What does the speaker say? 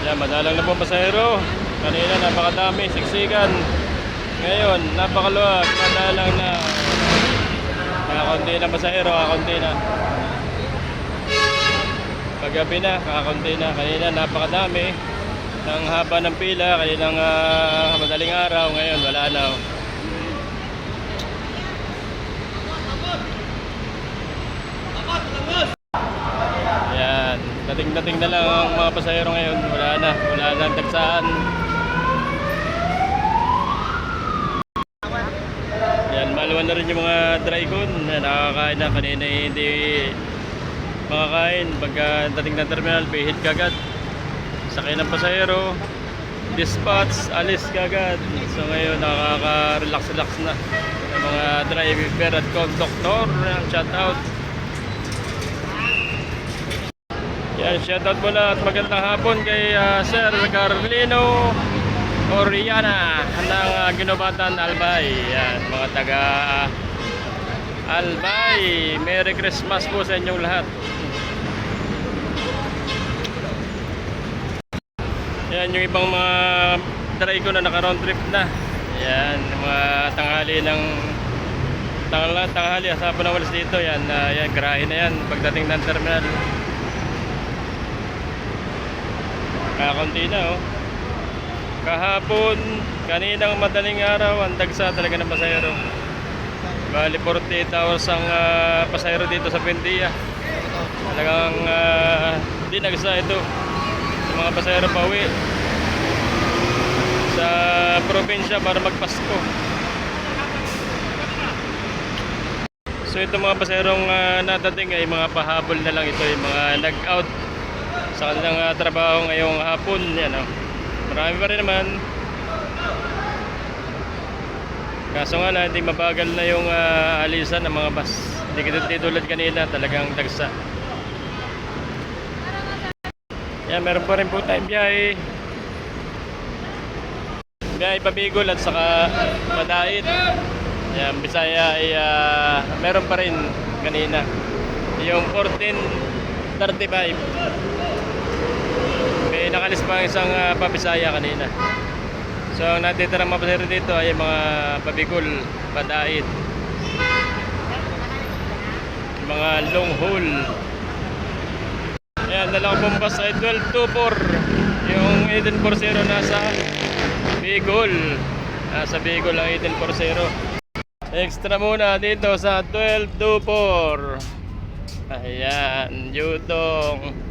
Yan, madalang na po pasahero. Kanina napakadami, siksikan. Ngayon, napakaluwag, madalang na. Kakakunti na pasahero, kakakunti na. Paggabi na, kakakunti na. Kanina napakadami. Ang haba ng pila, kaninang madaling araw. Ngayon, wala na. Ayan, dating-dating na lang ang mga pasahero ngayon. Wala na tagsaan. Ayan, maluwan na rin yung mga dry-con na nakakain na. Kanina hindi makakain. Pagka dating ng terminal, bihit kagad. Sakay ng pasahero, dispatch, alis kagad. So ngayon, nakaka-relax na yung mga driver at conductor. Shout out. Yan, shoutout muna at magandang hapon kay Sir Carlino Oriana ng Ginobatan, Albay. Yan, mga taga Albay, Merry Christmas po sa inyong lahat. Yan yung ibang mga try ko na naka-round trip na. Yan, mga tanghali ng tanghali sa hapon ng walis dito. Yan, yan, garahe na yan pagdating ng terminal. Kakunti na, oh. Kahapon, kaninang madaling araw, ang dagsa talaga ng pasahero. Bali 48 hours ang pasahero dito sa Buendia. Talagang dinagsa ito sa mga pasahero pa uwi sa probinsya para magpasko. So ito mga pasaherong nadating ay mga pahabol na lang ito, yung mga nag-out sa kanilang trabaho ngayong hapon. Yan, oh. Marami pa rin naman, kaso nga lang hindi mabagal na yung alisan ng mga bus. Hindi tulad kanina, talagang dagsa. Yan, meron pa rin po tayong biyahe Pabigol at saka Madait. Yan, Bisaya ay meron pa rin kanina yung 14:35. May nakalis pa isang Pabisaya kanina. So ang natitirang mga pasahero dito ay mga Pabigol, Madait, mga long haul. Ayan, dalawang bombas ay 1224. Yung 1840 nasa Bicol. Nasa Bicol ang 1840. Extra muna dito sa 1224. Ayan, Yutong.